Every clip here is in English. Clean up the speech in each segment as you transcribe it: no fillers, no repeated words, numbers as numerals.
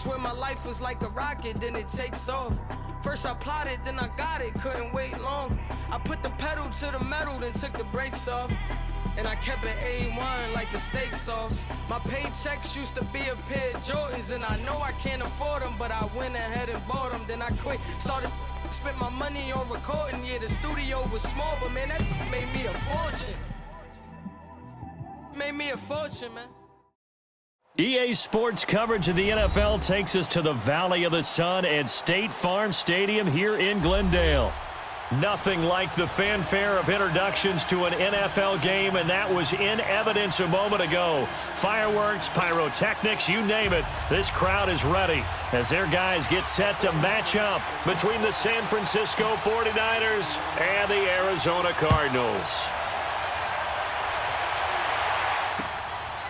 swear my life was like a rocket, then it takes off. First I plotted, then I got it, couldn't wait long. I put the pedal to the metal, then took the brakes off. And I kept it A1 like the steak sauce. My paychecks used to be a pair of Jordans, and I know I can't afford them, but I went ahead and bought them. Then I quit, spent my money on recording. Yeah, the studio was small, but man, that made me a fortune. Made me a fortune, man. EA Sports coverage of the NFL takes us to the Valley of the Sun at State Farm Stadium here in Glendale. Nothing like the fanfare of introductions to an NFL game, and that was in evidence a moment ago. Fireworks, pyrotechnics, you name it. This crowd is ready as their guys get set to match up between the San Francisco 49ers and the Arizona Cardinals.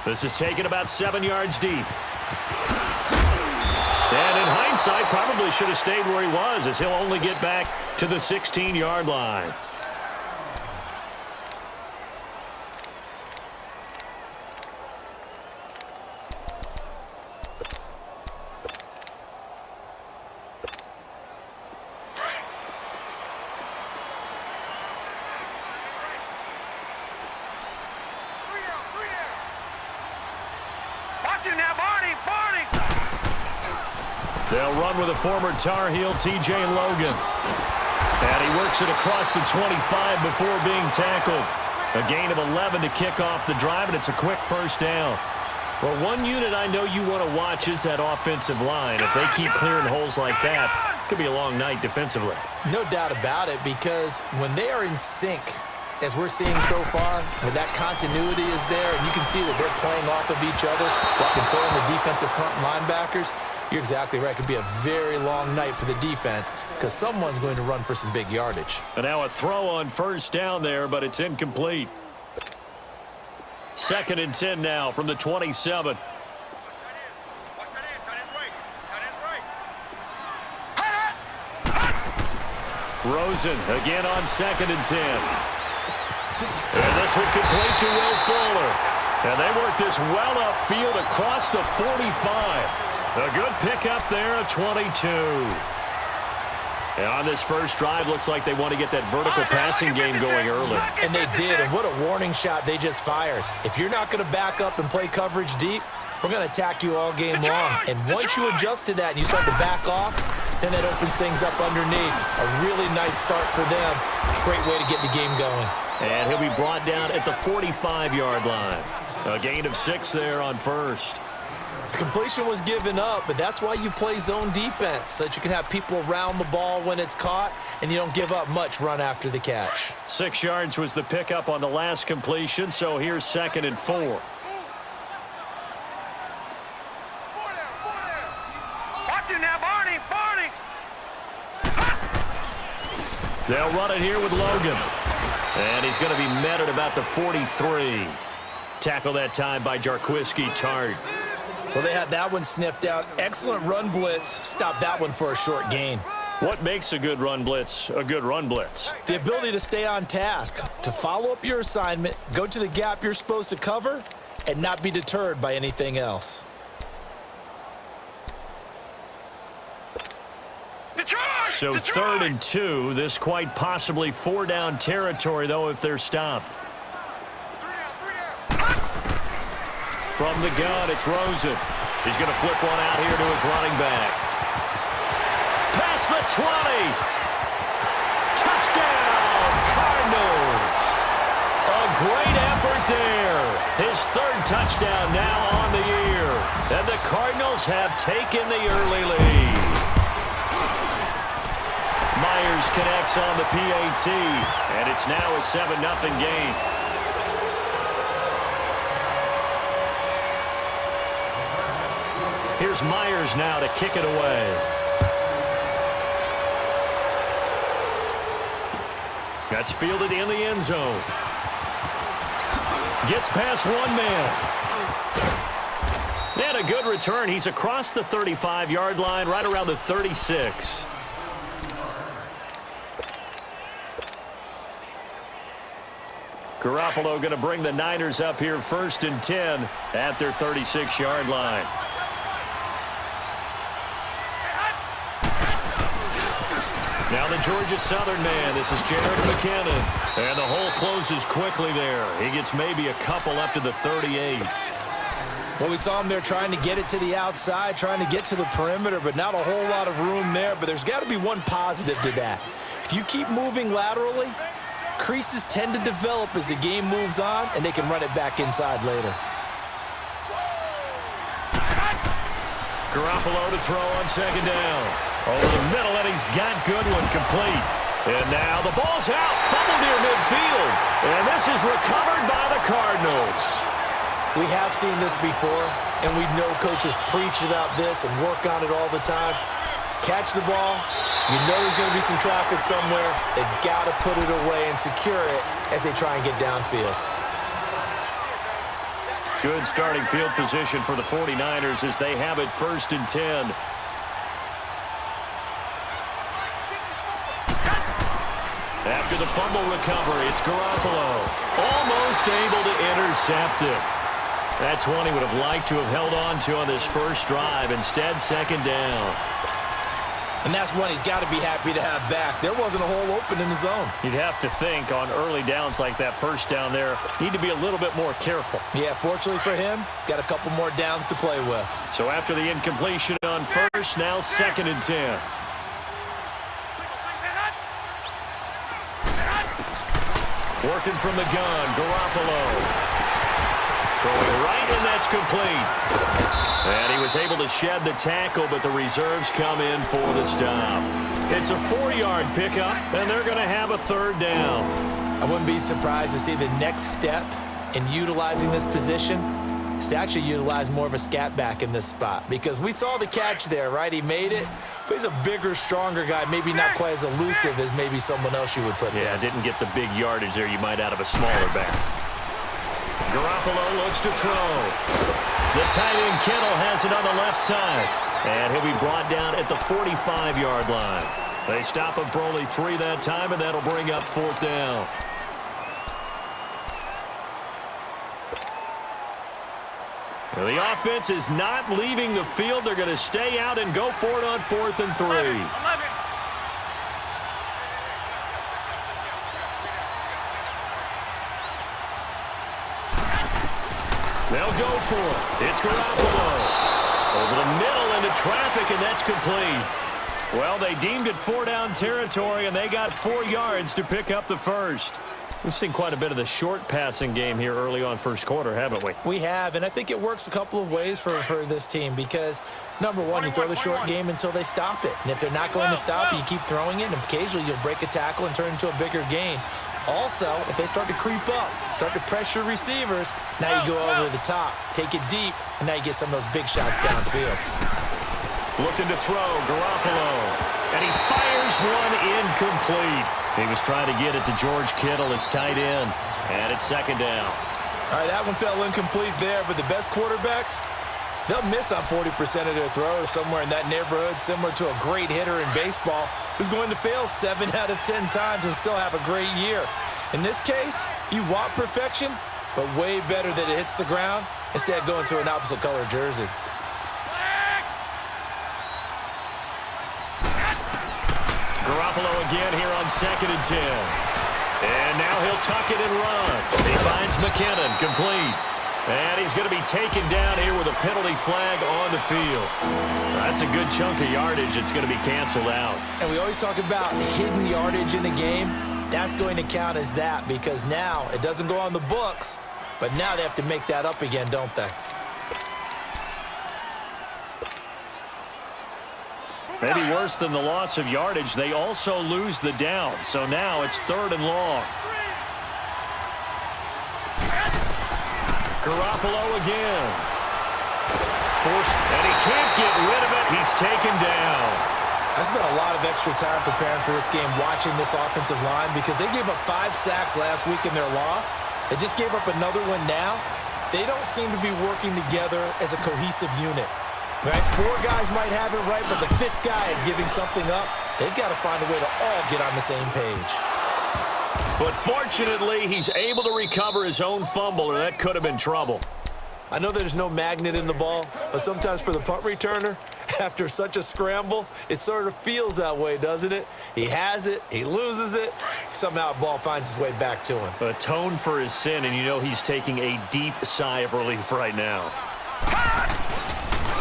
This is taken about 7 yards deep. And in hindsight, probably should have stayed where he was, as he'll only get back to the 16-yard line. They'll run with a former Tar Heel, T.J. Logan. And he works it across the 25 before being tackled. A gain of 11 to kick off the drive, and it's a quick first down. Well, one unit I know you want to watch is that offensive line. If they keep clearing holes like that, it could be a long night defensively. No doubt about it, because when they are in sync, as we're seeing so far, when that continuity is there, and you can see that they're playing off of each other while controlling the defensive front linebackers, you're exactly right. It could be a very long night for the defense because someone's going to run for some big yardage. And now a throw on first down there, but it's incomplete. 2nd and 10 now from the 27. Rosen again on 2nd and 10. And this one complete to Will Fuller. And they work this well upfield across the 45. A good pickup there at 22. And on this first drive, looks like they want to get that vertical passing game going early. And they did, and what a warning shot they just fired. If you're not going to back up and play coverage deep, we're going to attack you all game long. And once you adjust to that and you start to back off, then it opens things up underneath. A really nice start for them. Great way to get the game going. And he'll be brought down at the 45-yard line. A gain of 6 there on first. Completion was given up, but that's why you play zone defense, so that you can have people around the ball when it's caught, and you don't give up much run after the catch. 6 yards was the pickup on the last completion, so here's 2nd and 4. Watch it now, Barney! They'll run it here with Logan. And he's going to be met at about the 43. Tackle that time by Jarquiski Tart. Well, they had that one sniffed out. Excellent run blitz. Stopped that one for a short gain. What makes a good run blitz a good run blitz? The ability to stay on task, to follow up your assignment, go to the gap you're supposed to cover, and not be deterred by anything else. So 3rd and 2. This quite possibly 4-down territory, though, if they're stopped. From the gun, it's Rosen. He's going to flip one out here to his running back. Past the 20. Touchdown, Cardinals. A great effort there. His 3rd touchdown now on the year. And the Cardinals have taken the early lead. Myers connects on the PAT, and it's now a 7-0 game. Here's Myers now to kick it away. That's fielded in the end zone. Gets past one man. And a good return. He's across the 35-yard line, right around the 36. Garoppolo going to bring the Niners up here 1st and 10 at their 36-yard line. Now the Georgia Southern man. This is Jared McKinnon. And the hole closes quickly there. He gets maybe a couple up to the 38. Well, we saw him there trying to get it to the outside, trying to get to the perimeter, but not a whole lot of room there. But there's got to be one positive to that. If you keep moving laterally, creases tend to develop as the game moves on, and they can run it back inside later. Garoppolo to throw on second down. Over the middle, and he's got Goodwin complete. And now the ball's out. Fumble near midfield. And this is recovered by the Cardinals. We have seen this before, and we know coaches preach about this and work on it all the time. Catch the ball. You know there's going to be some traffic somewhere. They've got to put it away and secure it as they try and get downfield. Good starting field position for the 49ers as they have it 1st and 10. After the fumble recovery, it's Garoppolo. Almost able to intercept it. That's one he would have liked to have held on to on this first drive. Instead, second down. And that's one he's got to be happy to have back. There wasn't a hole open in the zone. You'd have to think on early downs like that first down there, need to be a little bit more careful. Yeah, fortunately for him, got a couple more downs to play with. So after the incompletion on first, now 2nd and 10. Working from the gun, Garoppolo. Throwing right, and that's complete. And he was able to shed the tackle, but the reserves come in for the stop. It's a 4-yard pickup, and they're going to have a 3rd down. I wouldn't be surprised to see the next step in utilizing this position is to actually utilize more of a scat back in this spot. Because we saw the catch there, right? He made it, but he's a bigger, stronger guy, maybe not quite as elusive as maybe someone else you would put there. Yeah, didn't get the big yardage there you might out of a smaller back. Garoppolo looks to throw. The tight end Kittle has it on the left side. And he'll be brought down at the 45-yard line. They stop him for only 3 that time, and that'll bring up 4th down. Well, the offense is not leaving the field. They're going to stay out and go for it on 4th and 3. 11. They'll go for it. It's Garoppolo. Over the middle into traffic, and that's complete. Well, they deemed it 4-down territory, and they got 4 yards to pick up the first. We've seen quite a bit of the short passing game here early on first quarter, haven't we? We have, and I think it works a couple of ways for this team because, number one, you throw the short game until they stop it. And if they're not going to stop it, you keep throwing it, and occasionally you'll break a tackle and turn it into a bigger gain. Also, if they start to creep up, start to pressure receivers, now you go over the top, take it deep, and now you get some of those big shots downfield. Looking to throw, Garoppolo. And he fires one incomplete. He was trying to get it to George Kittle, his tight end. And it's 2nd down. All right, that one fell incomplete there, but the best quarterbacks, they'll miss on 40% of their throws, somewhere in that neighborhood, similar to a great hitter in baseball who's going to fail 7 out of 10 times and still have a great year. In this case, you want perfection, but way better that it hits the ground instead of going to an opposite color jersey. Garoppolo again here on 2nd and 10. And now he'll tuck it and run. He finds McKinnon, complete. And he's going to be taken down here with a penalty flag on the field. That's a good chunk of yardage. It's going to be canceled out. And we always talk about hidden yardage in a game. That's going to count as that because now it doesn't go on the books, but now they have to make that up again, don't they? Maybe worse than the loss of yardage, they also lose the down. So now it's 3rd and long. Garoppolo again. Forced, and he can't get rid of it. He's taken down. I spent a lot of extra time preparing for this game, watching this offensive line, because they gave up 5 sacks last week in their loss. They just gave up another one now. They don't seem to be working together as a cohesive unit. Right? 4 guys might have it right, but the 5th guy is giving something up. They've got to find a way to all get on the same page. But fortunately, he's able to recover his own fumble, or that could have been trouble. I know there's no magnet in the ball, but sometimes for the punt returner, after such a scramble, it sort of feels that way, doesn't it? He has it, he loses it, somehow the ball finds its way back to him. Atone for his sin, and you know he's taking a deep sigh of relief right now.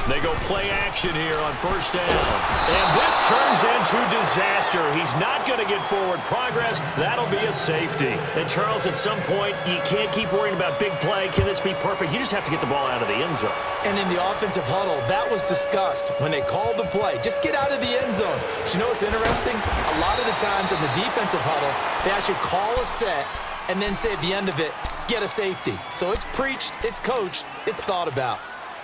They go play action here on first down. And this turns into disaster. He's not going to get forward progress. That'll be a safety. And, Charles, at some point, you can't keep worrying about big play. Can this be perfect? You just have to get the ball out of the end zone. And in the offensive huddle, that was discussed when they called the play. Just get out of the end zone. But you know what's interesting? A lot of the times in the defensive huddle, they actually call a set and then say at the end of it, get a safety. So it's preached, it's coached, it's thought about.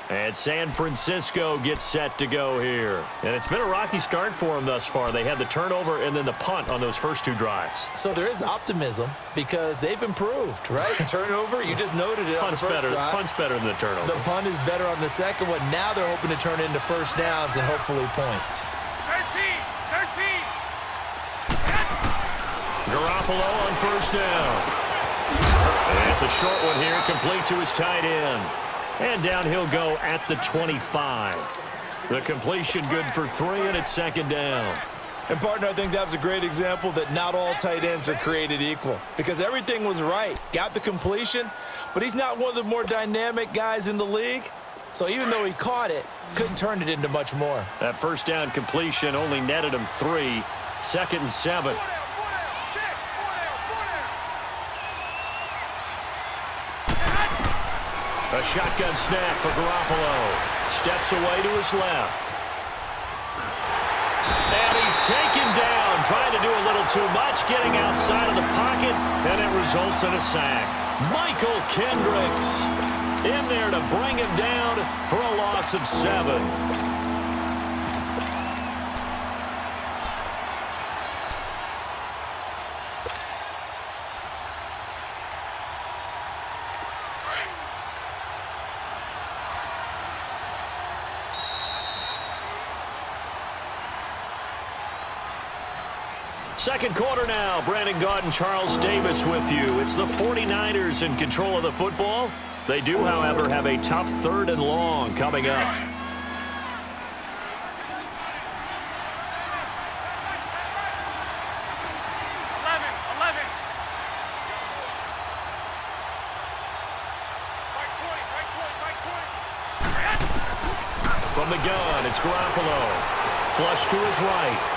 And San Francisco gets set to go here. And it's been a rocky start for them thus far. They had the turnover and then the punt on those first two drives. So there is optimism because they've improved, right? Turnover, you just noted it on the first drive. Punt's better than the turnover. The punt is better on the second one. Now they're hoping to turn it into first downs and hopefully points. 13. Garoppolo on first down. And it's a short one here, complete to his tight end. And down he'll go at the 25. The completion good for 3, and it's second down. And, partner, I think that was a great example that not all tight ends are created equal because everything was right. Got the completion, but he's not one of the more dynamic guys in the league. So even though he caught it, couldn't turn it into much more. That first down completion only netted him 3. Second and 7. A shotgun snap for Garoppolo. Steps away to his left. And he's taken down, trying to do a little too much, getting outside of the pocket, and it results in a sack. Michael Kendricks in there to bring him down for a loss of 7. Second quarter now. Brandon Gaudin, Charles Davis with you. It's the 49ers in control of the football. They do, however, have a tough 3rd and long coming up. From the gun, it's Garoppolo. Flush to his right.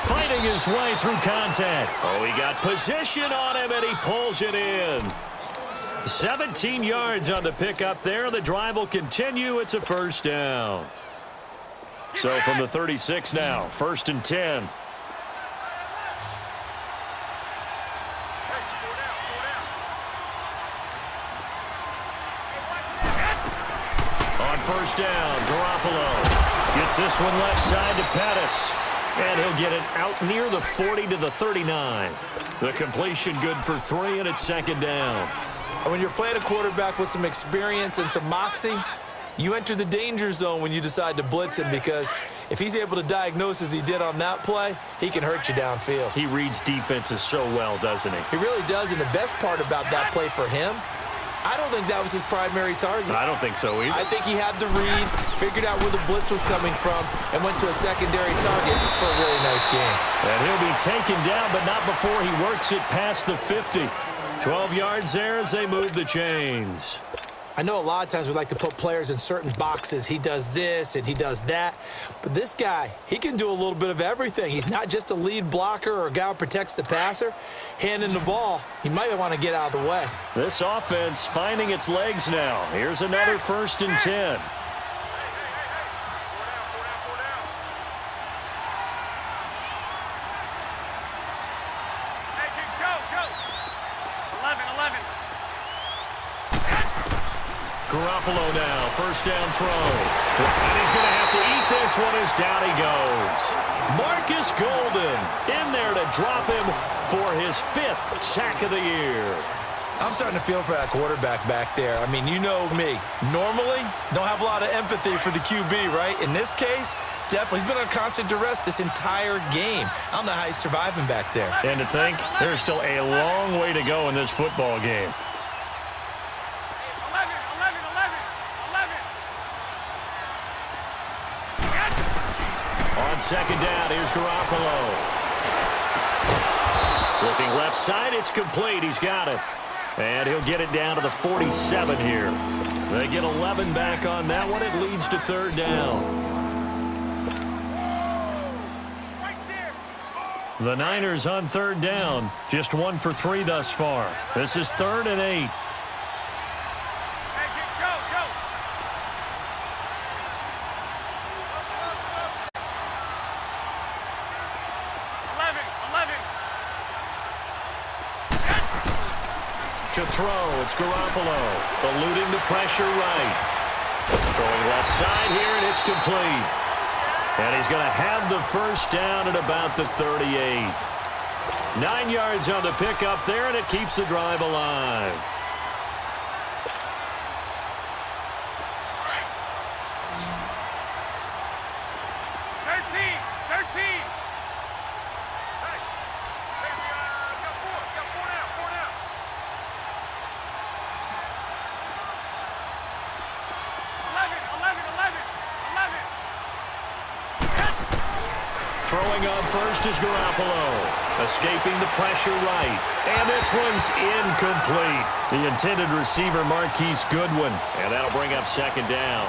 Fighting his way through contact. Oh, he got position on him, and he pulls it in. 17 yards on the pickup there. The drive will continue. It's a first down. So from the 36 now, 1st and 10. On first down, Garoppolo gets this one left side to Pettis. And he'll get it out near the 40 to the 39. The completion good for 3, and it's second down. And when you're playing a quarterback with some experience and some moxie, you enter the danger zone when you decide to blitz him because if he's able to diagnose as he did on that play, he can hurt you downfield. He reads defenses so well, doesn't he? He really does, and the best part about that play for him, I don't think that was his primary target. I don't think so either. I think he had the read, figured out where the blitz was coming from, and went to a secondary target for a really nice game. And he'll be taken down, but not before he works it past the 50. 12 yards there as they move the chains. I know a lot of times we like to put players in certain boxes. He does this and he does that. But this guy, he can do a little bit of everything. He's not just a lead blocker or a guy who protects the passer. Handing the ball, he might want to get out of the way. This offense finding its legs now. Here's another 1st and 10. Garoppolo now, first down throw. And he's going to have to eat this one as down he goes. Marcus Golden in there to drop him for his 5th sack of the year. I'm starting to feel for that quarterback back there. I mean, you know me. Normally, don't have a lot of empathy for the QB, right? In this case, definitely. He's been on constant duress this entire game. I don't know how he's surviving back there. And to think, there's still a long way to go in this football game. On second down, here's Garoppolo. Looking left side, it's complete. He's got it. And he'll get it down to the 47 here. They get 11 back on that one. It leads to third down. The Niners on third down. Just 1 for 3 thus far. This is 3rd and 8. To throw, it's Garoppolo, eluding the pressure right. Throwing left side here, and it's complete. And he's going to have the first down at about the 38. 9 yards on the pickup there, and it keeps the drive alive. Throwing on first is Garoppolo, escaping the pressure right. And this one's incomplete. The intended receiver, Marquise Goodwin. And that'll bring up second down.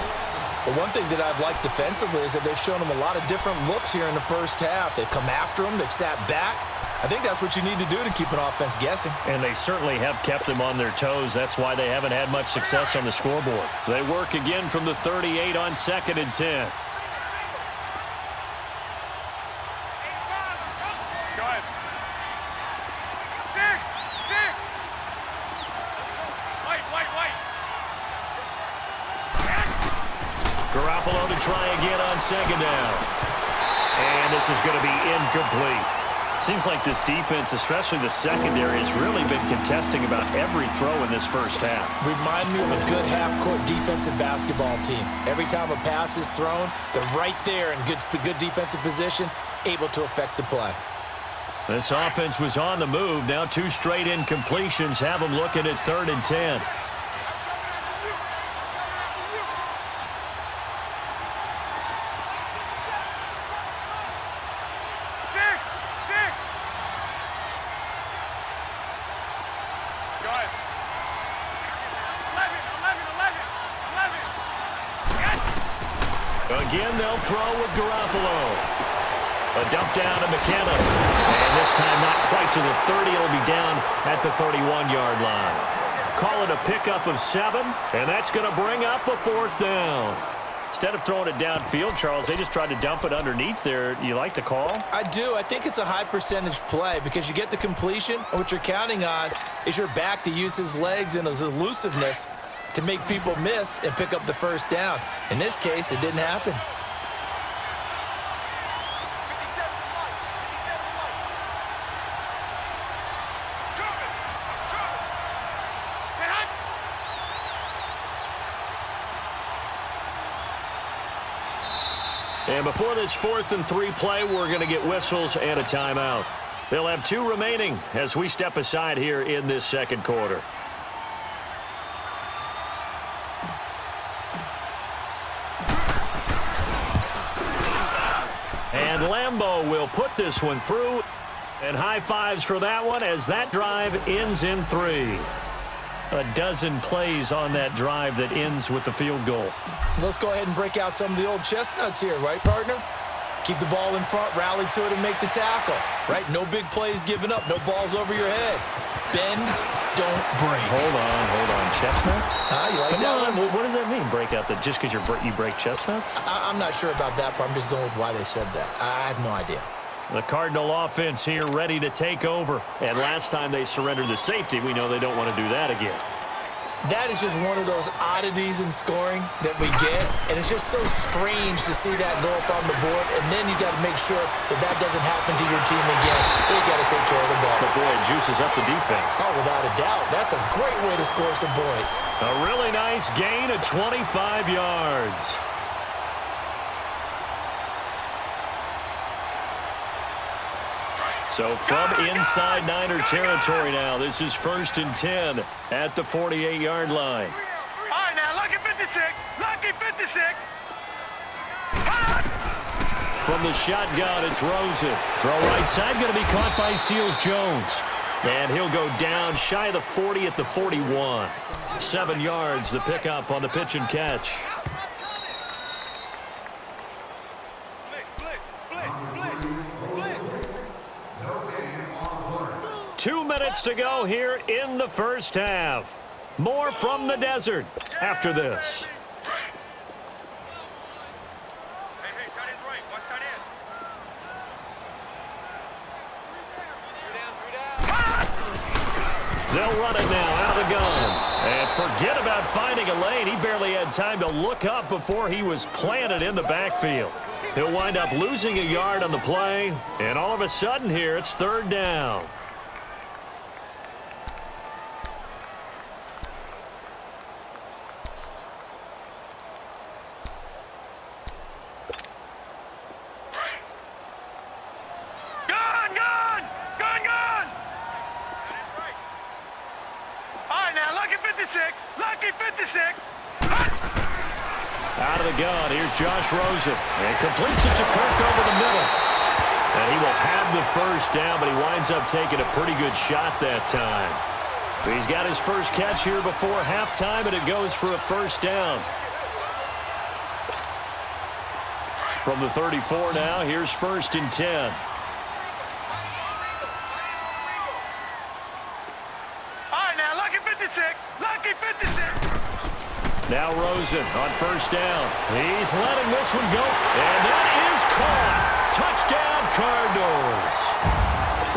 Well, one thing that I've liked defensively is that they've shown him a lot of different looks here in the first half. They've come after him. They've sat back. I think that's what you need to do to keep an offense guessing. And they certainly have kept them on their toes. That's why they haven't had much success on the scoreboard. They work again from the 38 on 2nd and 10. Garoppolo to try again on second down. And this is going to be incomplete. Seems like this defense, especially the secondary, has really been contesting about every throw in this first half. Remind me of a good half-court defensive basketball team. Every time a pass is thrown, they're right there in good defensive position, able to affect the play. This offense was on the move. Now 2 straight incompletions have them looking at 3rd and 10. Again, they'll throw with Garoppolo. A dump down to McKenna. And this time not quite to the 30. It'll be down at the 31-yard line. Call it a pickup of 7, and that's going to bring up a 4th down. Instead of throwing it downfield, Charles, they just tried to dump it underneath there. You like the call? I do. I think it's a high-percentage play because you get the completion, and what you're counting on is your back to use his legs and his elusiveness to make people miss and pick up the first down. In this case, it didn't happen. And before this 4th and 3 play, we're going to get whistles and a timeout. They'll have 2 remaining as we step aside here in this second quarter. And Lambeau will put this one through. And high fives for that one as that drive ends in 3. A dozen plays on that drive that ends with the field goal. Let's go ahead and break out some of the old chestnuts here, right, partner? Keep the ball in front, rally to it, and make the tackle, right? No big plays given up, no balls over your head. Bend, don't break. Hold on. Chestnuts? You like that one? What does that mean, break out the just because you break chestnuts? I'm not sure about that, but I'm just going with why they said that. I have no idea. The Cardinal offense here ready to take over. And last time they surrendered the safety, we know they don't want to do that again. That is just one of those oddities in scoring that we get, and it's just so strange to see that go up on the board, and then you got to make sure that that doesn't happen to your team again. You got to take care of the ball. But boy, it juices up the defense. Oh, without a doubt. That's a great way to score some points. A really nice gain of 25 yards. So from inside Niner territory now, this is 1st and 10 at the 48-yard line. All right, now, lucky 56. Lucky 56. From the shotgun, it's Rosen. Throw right side, going to be caught by Seals-Jones. And he'll go down shy of the 40 at the 41. 7 yards, the pickup on the pitch and catch. 2 minutes to go here in the first half. More from the desert after this. They'll run it now out of the gun. And forget about finding a lane. He barely had time to look up before he was planted in the backfield. He'll wind up losing a yard on the play. And all of a sudden here, it's 3rd down. Lucky 56. Out of the gun, here's Josh Rosen. And completes it to Kirk over the middle. And he will have the first down, but he winds up taking a pretty good shot that time. He's got his first catch here before halftime, and it goes for a first down. From the 34 now, here's 1st and 10. Lucky 56. Now Rosen on 1st down. He's letting this one go. And that is caught. Touchdown, Cardinals.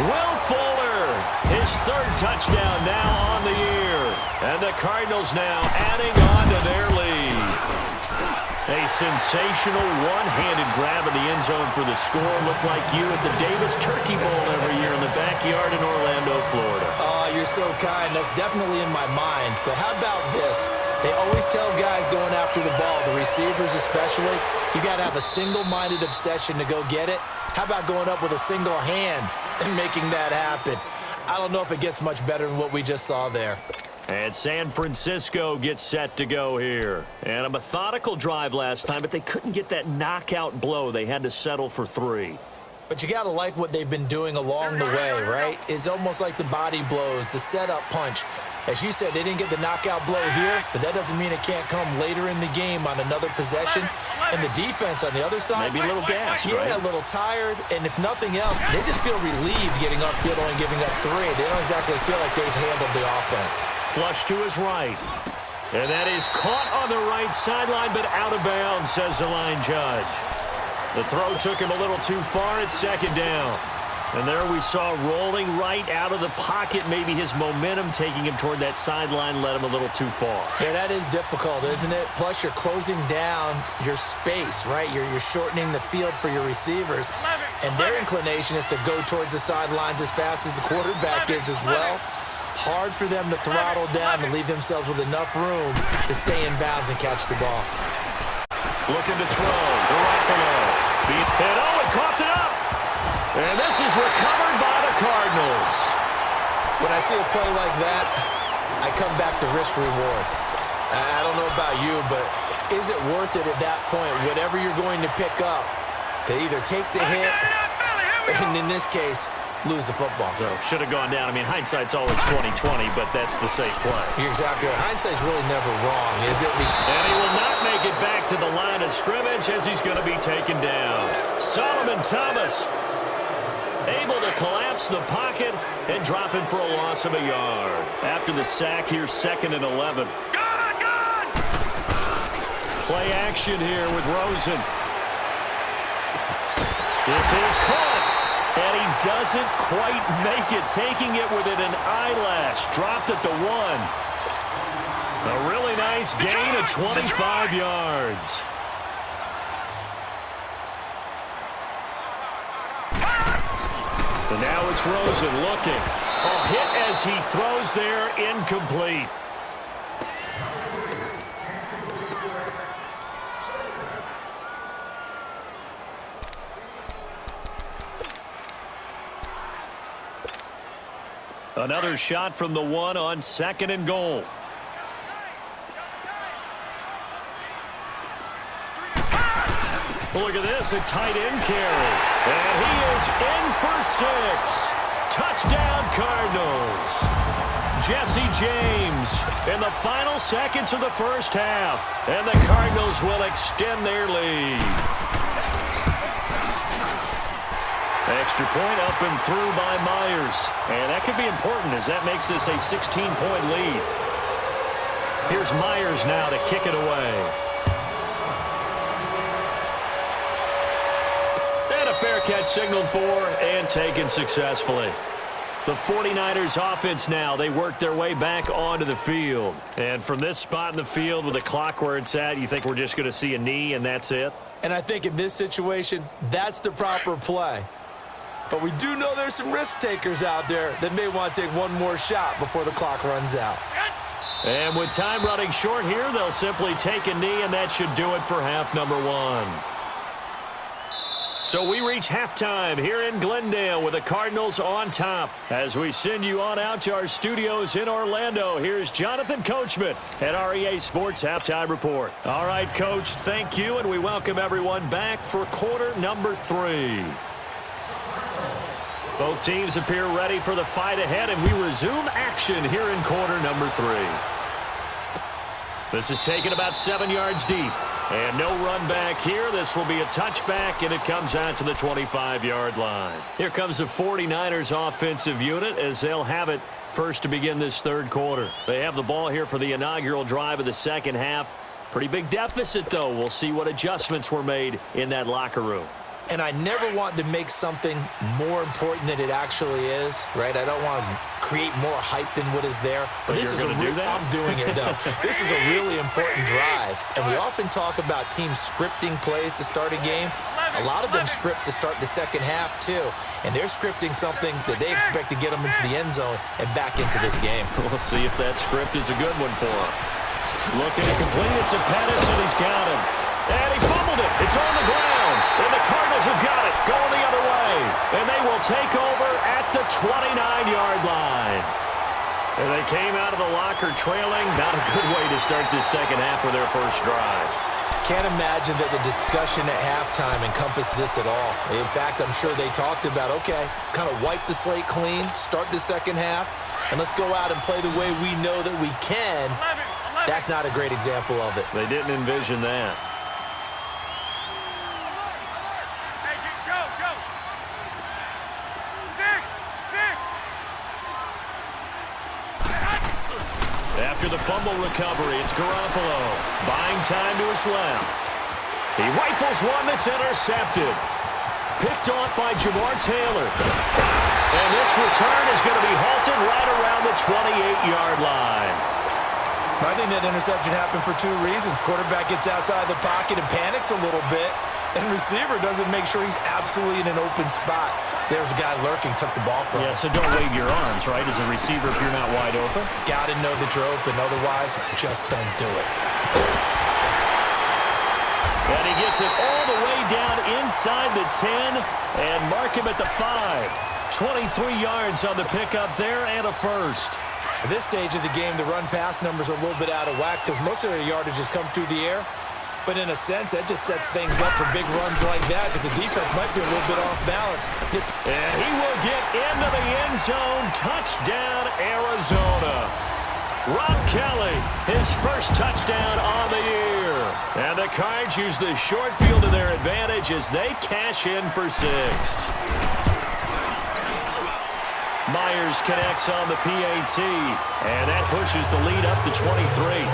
Will Fuller, his 3rd touchdown now on the year. And the Cardinals now adding on to their lead. A sensational one-handed grab in the end zone for the score. Looked like you at the Davis Turkey Bowl every year in the backyard in Orlando, Florida. Oh, you're so kind. That's definitely in my mind. But how about this? They always tell guys going after the ball, the receivers especially, you got to have a single-minded obsession to go get it. How about going up with a single hand and making that happen? I don't know if it gets much better than what we just saw there. And San Francisco gets set to go here. And a methodical drive last time, but they couldn't get that knockout blow. They had to settle for 3. But you got to like what they've been doing along the way, right? It's almost like the body blows, the setup punch. As you said, they didn't get the knockout blow here, but that doesn't mean it can't come later in the game on another possession. And the defense on the other side, maybe a little gassed, yeah, right? a little tired. And if nothing else, they just feel relieved getting upfield and giving up 3. They don't exactly feel like they've handled the offense. Flush to his right. And that is caught on the right sideline, but out of bounds, says the line judge. The throw took him a little too far. It's 2nd down. And there we saw rolling right out of the pocket. Maybe his momentum taking him toward that sideline led him a little too far. Yeah, that is difficult, isn't it? Plus, you're closing down your space, right? You're shortening the field for your receivers. And their inclination is to go towards the sidelines as fast as the quarterback is as well. Hard for them to throttle down and leave themselves with enough room to stay in bounds and catch the ball. Looking to throw. Garoppolo. And Owen coughed it up. And this is recovered by the Cardinals. When I see a play like that, I come back to risk reward. I don't know about you, but is it worth it at that point, whatever you're going to pick up, to either take the hit, and in this case, lose the football? So should have gone down. I mean, hindsight's always 20/20, but that's the safe play. You're exactly right. Hindsight's really never wrong, is it? And he will not make it back to the line of scrimmage as he's going to be taken down. Solomon Thomas able to collapse the pocket and drop him for a loss of a yard. After the sack, here's 2nd and 11. Play action here with Rosen. This is caught. And he doesn't quite make it, taking it within an eyelash. Dropped at the 1. A really nice gain of 25 yards. And now it's Rosen looking. A hit as he throws there, incomplete. Another shot from the 1 on 2nd and goal. Look at this, a tight end carry. And he is in for 6. Touchdown, Cardinals. Jesse James in the final seconds of the first half. And the Cardinals will extend their lead. Extra point up and through by Myers. And that could be important as that makes this a 16-point lead. Here's Myers now to kick it away. And a fair catch signaled for and taken successfully. The 49ers offense now, they work their way back onto the field. And from this spot in the field with the clock where it's at, you think we're just going to see a knee and that's it? And I think in this situation, that's the proper play. But we do know there's some risk takers out there that may want to take one more shot before the clock runs out. And with time running short here, they'll simply take a knee, and that should do it for half number 1. So we reach halftime here in Glendale with the Cardinals on top. As we send you on out to our studios in Orlando, here's Jonathan Coachman at our EA Sports Halftime Report. All right, Coach, thank you, and we welcome everyone back for quarter number 3. Both teams appear ready for the fight ahead, and we resume action here in quarter number 3. This is taken about 7 yards deep. And no run back here. This will be a touchback, and it comes out to the 25-yard line. Here comes the 49ers offensive unit as they'll have it first to begin this third quarter. They have the ball here for the inaugural drive of the second half. Pretty big deficit, though. We'll see what adjustments were made in that locker room. And I never want to make something more important than it actually is, right? I don't want to create more hype than what is there. But this is I'm doing it, though. This is a really important drive. And we often talk about teams scripting plays to start a game. A lot of them script to start the second half, too. And they're scripting something that they expect to get them into the end zone and back into this game. We'll see if that script is a good one for them. Looking to complete it to Pettis, and he's got him. And he fumbled it. It's on the ground. And the Cardinals have got it going the other way. And they will take over at the 29-yard line. And they came out of the locker trailing. Not a good way to start this second half with their first drive. Can't imagine that the discussion at halftime encompassed this at all. In fact, I'm sure they talked about, okay, kind of wipe the slate clean, start the second half, and let's go out and play the way we know that we can. That's not a great example of it. They didn't envision that. After the fumble recovery, it's Garoppolo buying time to his left. He rifles one that's intercepted. Picked off by Jamar Taylor. And this return is going to be halted right around the 28-yard line. I think that interception happened for 2 reasons. Quarterback gets outside the pocket and panics a little bit. And receiver doesn't make sure he's absolutely in an open spot. So there's a guy lurking, took the ball from him. Yeah, so don't wave your arms, right, as a receiver if you're not wide open. Got to know that you're open. Otherwise, just don't do it. And he gets it all the way down inside the 10 and mark him at the 5. 23 yards on the pickup there and a first. At this stage of the game, the run-pass numbers are a little bit out of whack because most of their yardage has come through the air. But in a sense, that just sets things up for big runs like that because the defense might be a little bit off balance. And he will get into the end zone. Touchdown, Arizona. Rob Kelly, his first touchdown on the year. And the Cards use the short field to their advantage as they cash in for 6. Myers connects on the PAT, and that pushes the lead up to 23.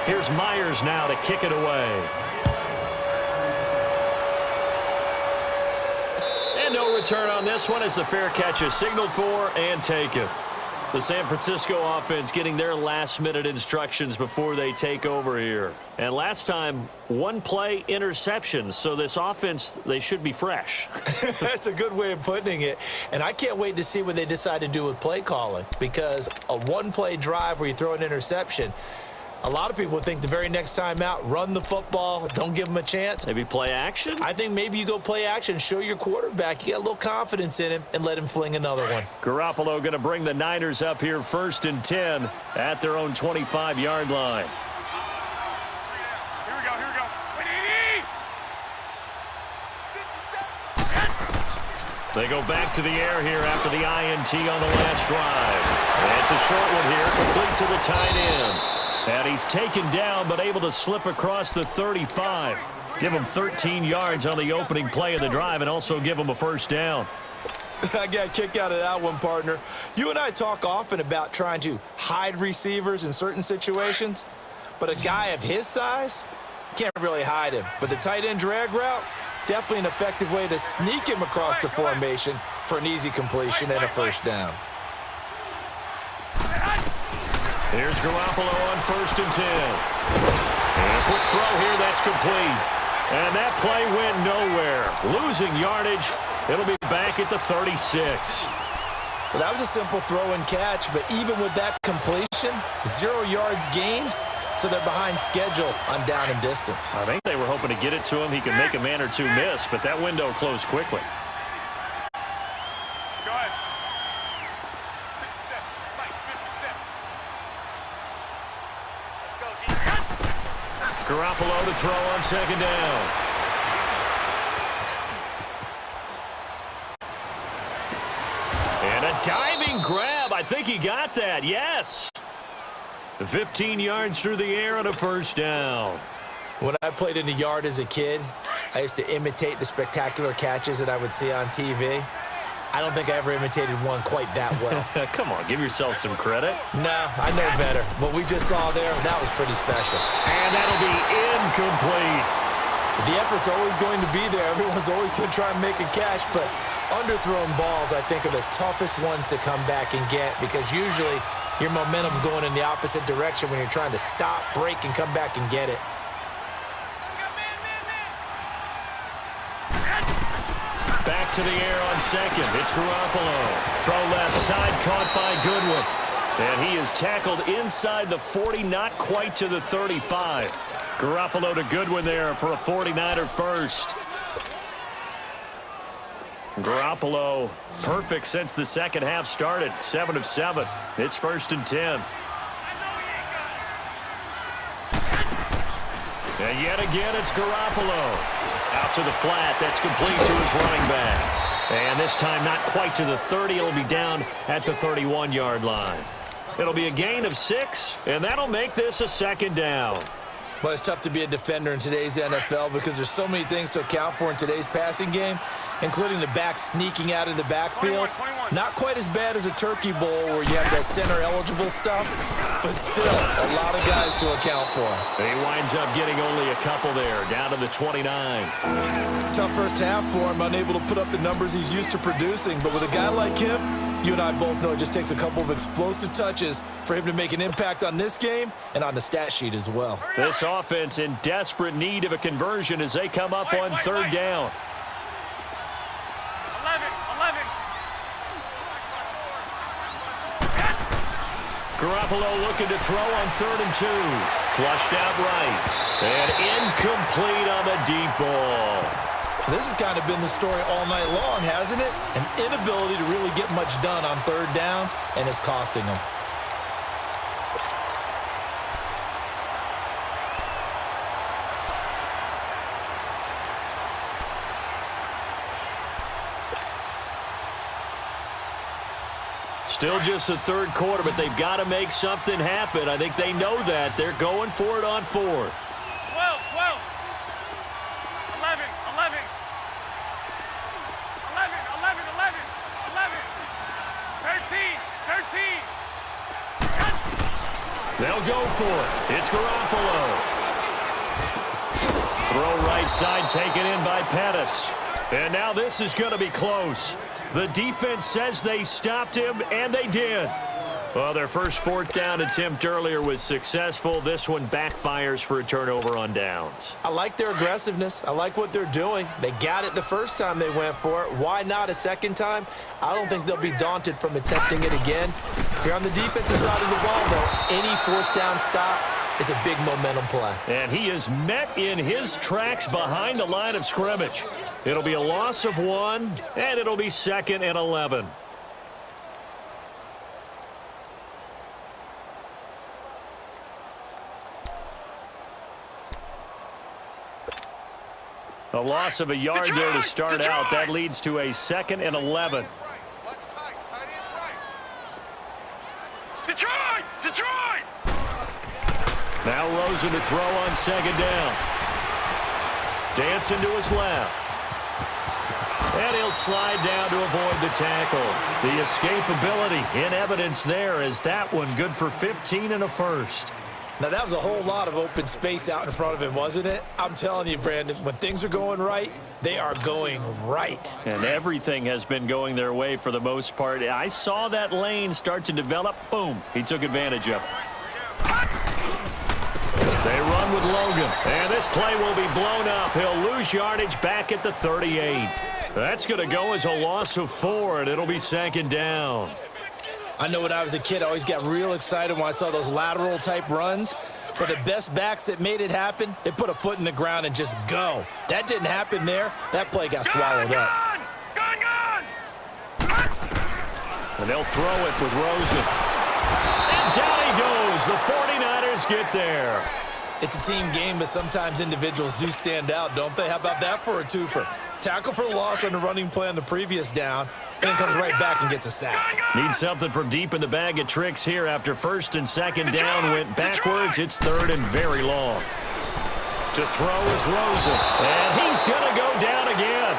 Here's Myers now to kick it away. And no return on this one as the fair catch is signaled for and taken. The San Francisco offense getting their last-minute instructions before they take over here. And last time, 1-play interceptions, so this offense, they should be fresh. That's a good way of putting it. And I can't wait to see what they decide to do with play calling because a 1-play drive where you throw an interception, a lot of people think the very next time out, run the football, don't give them a chance. Maybe play action? I think maybe you go play action, show your quarterback, you got a little confidence in him, and let him fling another one. Garoppolo going to bring the Niners up here 1st and 10 at their own 25-yard line. Here we go, here we go. They go back to the air here after the INT on the last drive. And it's a short one here, complete to the tight end. And he's taken down, but able to slip across the 35. Give him 13 yards on the opening play of the drive and also give him a first down. I got a kick out of that one, partner. You and I talk often about trying to hide receivers in certain situations, but a guy of his size, can't really hide him. But the tight end drag route, definitely an effective way to sneak him across the formation for an easy completion and a first down. Here's Garoppolo on 1st and 10. And a quick throw here, that's complete. And that play went nowhere. Losing yardage. It'll be back at the 36. Well, that was a simple throw and catch, but even with that completion, 0 yards gained, so they're behind schedule on down and distance. I think they were hoping to get it to him. He could make a man or two miss, but that window closed quickly. Go ahead. 57. Mike, 57. Let's go, D. Garoppolo to throw on 2nd down. And a diving grab. I think he got that. Yes. 15 yards through the air on a first down. When I played in the yard as a kid, I used to imitate the spectacular catches that I would see on TV. I don't think I ever imitated one quite that well. Come on, give yourself some credit. No, I know better. What we just saw there, that was pretty special. And that'll be incomplete. The effort's always going to be there. Everyone's always going to try and make a catch, but underthrown balls, I think, are the toughest ones to come back and get because usually your momentum's going in the opposite direction when you're trying to stop, break, and come back and get it. Back to the air on 2nd. It's Garoppolo. Throw left side, caught by Goodwin. And he is tackled inside the 40, not quite to the 35. Garoppolo to Goodwin there for a 49er first. Garoppolo, perfect since the second half started. 7 of 7. It's 1st and 10. And yet again, it's Garoppolo. Out to the flat. That's complete to his running back. And this time not quite to the 30. It'll be down at the 31-yard line. It'll be a gain of 6, and that'll make this a 2nd down. Well, it's tough to be a defender in today's NFL because there's so many things to account for in today's passing game, including the back sneaking out of the backfield. 21. Not quite as bad as a Turkey Bowl where you have the center-eligible stuff, but still a lot of guys to account for. He winds up getting only a couple there, down to the 29. Tough first half for him, unable to put up the numbers he's used to producing, but with a guy like him, you and I both know it just takes a couple of explosive touches for him to make an impact on this game and on the stat sheet as well. This offense in desperate need of a conversion as they come up on 3rd down. 11. Garoppolo looking to throw on 3rd and 2. Flushed out right. And incomplete on the deep ball. This has kind of been the story all night long, hasn't it? An inability to really get much done on 3rd downs, and it's costing them. Still just the 3rd quarter, but they've got to make something happen. I think they know that. They're going for it on 4th. 12. 13. They'll go for it. It's Garoppolo. Throw right side taken in by Pettis. And now this is going to be close. The defense says they stopped him, and they did. Well, their first 4th down attempt earlier was successful. This one backfires for a turnover on downs. I like their aggressiveness. I like what they're doing. They got it the first time they went for it. Why not a second time? I don't think they'll be daunted from attempting it again. If you're on the defensive side of the ball, though, any 4th down stop is a big momentum play. And he is met in his tracks behind the line of scrimmage. It'll be a loss of 1, and it'll be 2nd and 11. A loss of a yard there to start out. That leads to a 2nd and 11. Detroit! Now Rosen to throw on 2nd down. Dancing to his left. And he'll slide down to avoid the tackle. The escapability in evidence there as that one good for 15 and a first. Now, that was a whole lot of open space out in front of him, wasn't it? I'm telling you, Brandon, when things are going right, they are going right. And everything has been going their way for the most part. I saw that lane start to develop. Boom. He took advantage of it. They run with Logan. And this play will be blown up. He'll lose yardage back at the 38. That's going to go as a loss of 4, and it'll be 2nd down. I know when I was a kid, I always got real excited when I saw those lateral-type runs. But the best backs that made it happen, they put a foot in the ground and just go. That didn't happen there. That play got swallowed up. Gone! And they'll throw it with Rosen. And down he goes. The 49ers get there. It's a team game, but sometimes individuals do stand out, don't they? How about that for a twofer? Tackle for the loss on the running play on the previous down, and then comes right back and gets a sack. Need something from deep in the bag of tricks here after 1st and 2nd down went backwards. It's 3rd and very long. To throw is Rosen, and he's going to go down again.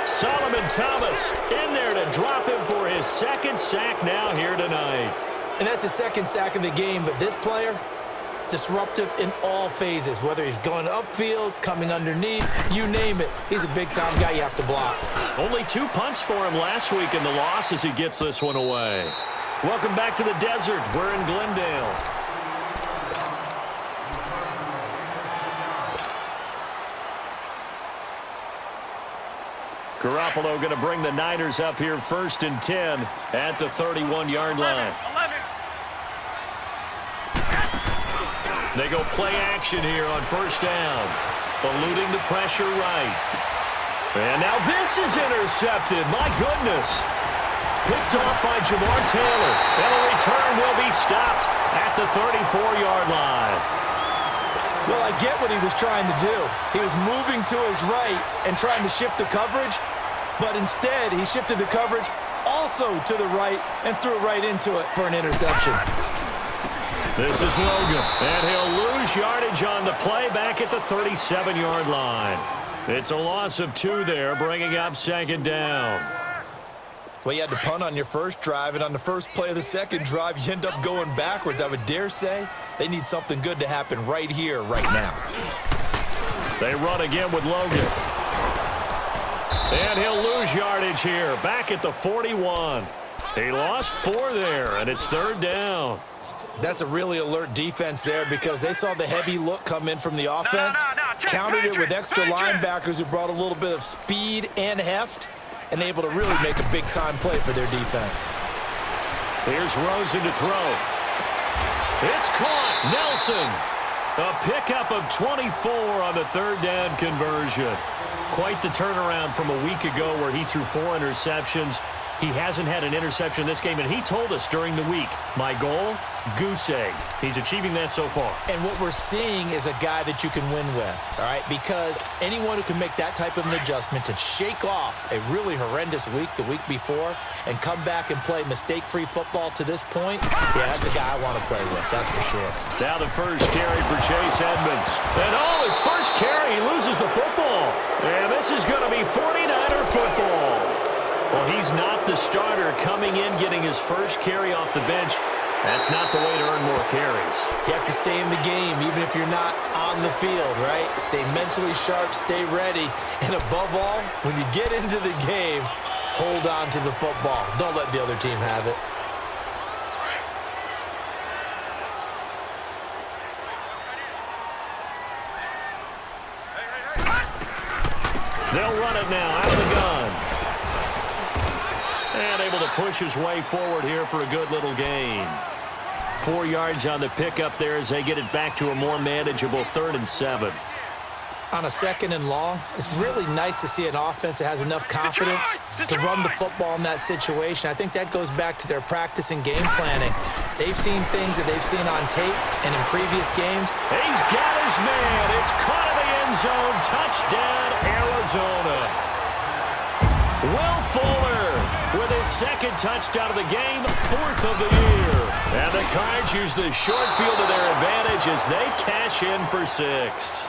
Solomon Thomas in there to drop him for his 2nd sack now here tonight. And that's his 2nd sack of the game, but this player, disruptive in all phases, whether he's going upfield, coming underneath, you name it. He's a big-time guy you have to block. Only 2 punts for him last week in the loss as he gets this one away. Welcome back to the desert. We're in Glendale. Garoppolo going to bring the Niners up here 1st and 10 at the 31-yard line. 11. They go play action here on 1st down. Eluding the pressure right. And now this is intercepted. My goodness. Picked off by Jamar Taylor. And the return will be stopped at the 34-yard line. Well, I get what he was trying to do. He was moving to his right and trying to shift the coverage, but instead he shifted the coverage also to the right and threw it right into it for an interception. This is Logan, and he'll lose yardage on the play back at the 37-yard line. It's a loss of 2 there, bringing up 2nd down. Well, you had to punt on your first drive, and on the first play of the second drive, you end up going backwards. I would dare say they need something good to happen right here, right now. They run again with Logan. And he'll lose yardage here, back at the 41. He lost 4 there, and it's 3rd down. That's a really alert defense there because they saw the heavy look come in from the offense, countered it with extra linebackers who brought a little bit of speed and heft, and able to really make a big-time play for their defense. Here's Rosen to throw. It's caught. Nelson. A pickup of 24 on the 3rd down conversion. Quite the turnaround from a week ago where he threw 4 interceptions. He hasn't had an interception this game, and he told us during the week, my goal, goose egg. He's achieving that so far. And what we're seeing is a guy that you can win with, all right? Because anyone who can make that type of an adjustment to shake off a really horrendous week the week before and come back and play mistake-free football to this point, yeah, that's a guy I want to play with, that's for sure. Now the first carry for Chase Edmonds. And his first carry, he loses the football. And this is going to be 49er football. Well, he's not the starter coming in, getting his first carry off the bench. That's not the way to earn more carries. You have to stay in the game, even if you're not on the field, right? Stay mentally sharp, stay ready, and above all, when you get into the game, hold on to the football. Don't let the other team have it. They'll run it now out of the gun. And able to push his way forward here for a good little gain. 4 yards on the pickup there as they get it back to a more manageable 3rd and 7. On a 2nd and long, it's really nice to see an offense that has enough confidence to run the football in that situation. I think that goes back to their practice and game planning. They've seen things that they've seen on tape and in previous games. He's got his man. It's caught in the end zone. Touchdown, Arizona. Will Fuller with his 2nd touchdown of the game, 4th of the year. And the Cards use the short field to their advantage as they cash in for 6.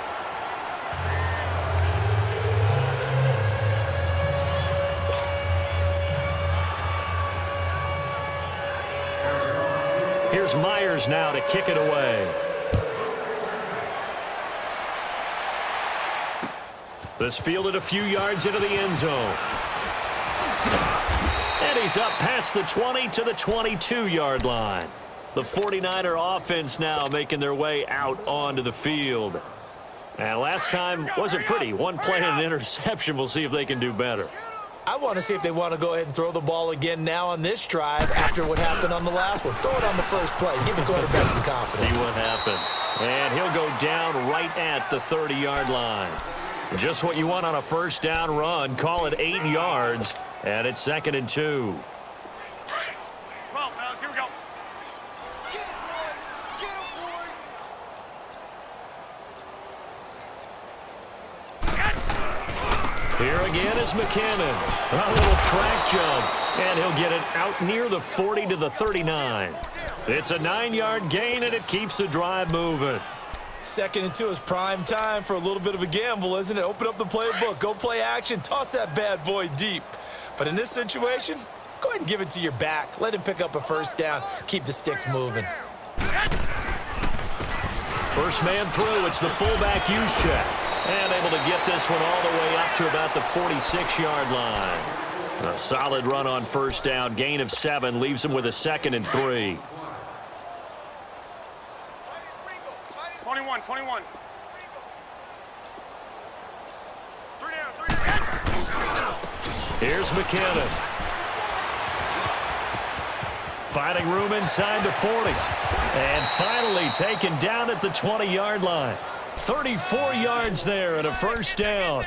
Here's Myers now to kick it away. This fielded a few yards into the end zone. And he's up past the 20 to the 22-yard line. The 49er offense now making their way out onto the field. And last time wasn't pretty. One play and an interception. We'll see if they can do better. I want to see if they want to go ahead and throw the ball again now on this drive after what happened on the last one. Throw it on the first play. Give the quarterback some confidence. See what happens. And he'll go down right at the 30-yard line. Just what you want on a first down run. Call it 8 yards. And it's 2nd and 2. Come on, fellas, here we go. Here again is McKinnon. A little track jump. And he'll get it out near the 40 to the 39. It's a 9-yard gain, and it keeps the drive moving. 2nd and 2 is prime time for a little bit of a gamble, isn't it? Open up the playbook. Go play action. Toss that bad boy deep. But in this situation, go ahead and give it to your back. Let him pick up a first down. Keep the sticks moving. First man through. It's the fullback use check. And able to get this one all the way up to about the 46-yard line. A solid run on first down. Gain of 7 leaves him with a 2nd and 3. 21. 3 down. Here's McKinnon. Finding room inside the 40. And finally taken down at the 20-yard line. 34 yards there and a first down.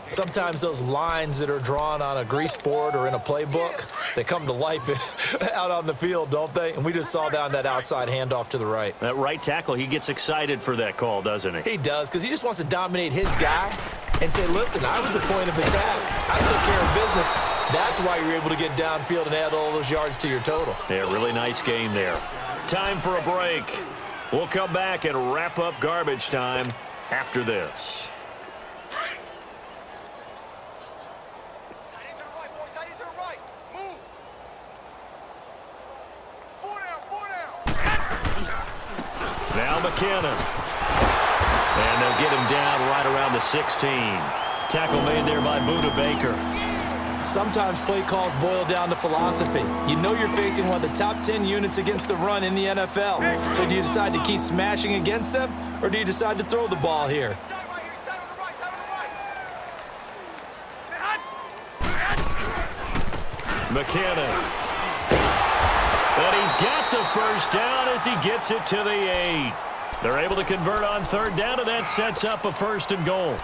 Sometimes those lines that are drawn on a grease board or in a playbook, they come to life out on the field, don't they? And we just saw down that outside handoff to the right. That right tackle, he gets excited for that call, doesn't he? He does, because he just wants to dominate his guy and say, listen, I was the point of attack. I took care of business. That's why you're able to get downfield and add all those yards to your total. Yeah, really nice game there. Time for a break. We'll come back and wrap up garbage time after this. Now McKinnon. And they'll get him down right around the 16. Tackle made there by Buda Baker. Sometimes play calls boil down to philosophy. You know you're facing one of the top 10 units against the run in the NFL. So do you decide to keep smashing against them, or do you decide to throw the ball here? McKinnon. And he's got the first down as he gets it to the 8. They're able to convert on third down, and that sets up a 1st and goal.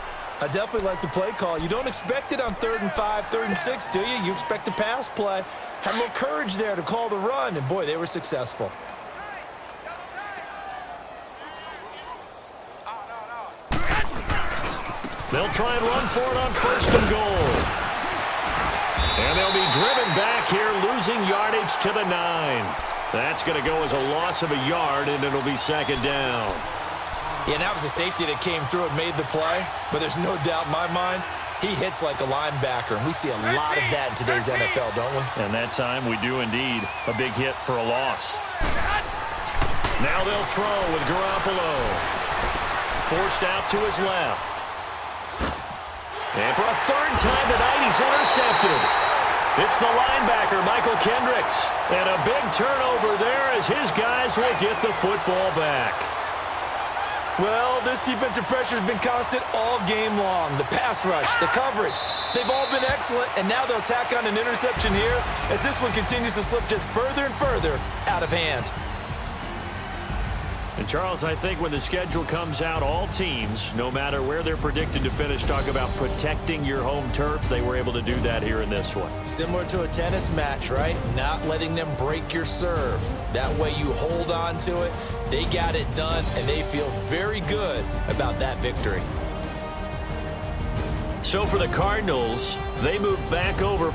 I definitely like the play call. You don't expect it on 3rd and 5, 3rd and 6, do you? You expect a pass play. Had a little courage there to call the run, and boy, they were successful. They'll try and run for it on 1st and goal. And they'll be driven back here, losing yardage to the 9. That's going to go as a loss of a yard, and it'll be 2nd down. Yeah, and that was a safety that came through and made the play, but there's no doubt in my mind, he hits like a linebacker, and we see a lot of that in today's NFL, don't we? And that time we do indeed. A big hit for a loss. Now they'll throw with Garoppolo. Forced out to his left. And for a 3rd time tonight, he's intercepted. It's the linebacker, Michael Kendricks. And a big turnover there as his guys will get the football back. Well, this defensive pressure has been constant all game long. The pass rush, the coverage, they've all been excellent, and now they'll tack on an interception here as this one continues to slip just further and further out of hand. And Charles, I think when the schedule comes out, all teams, no matter where they're predicted to finish, talk about protecting your home turf. They were able to do that here in this one. Similar to a tennis match, right? Not letting them break your serve. That way you hold on to it. They got it done, and they feel very good about that victory. So for the Cardinals, they move back over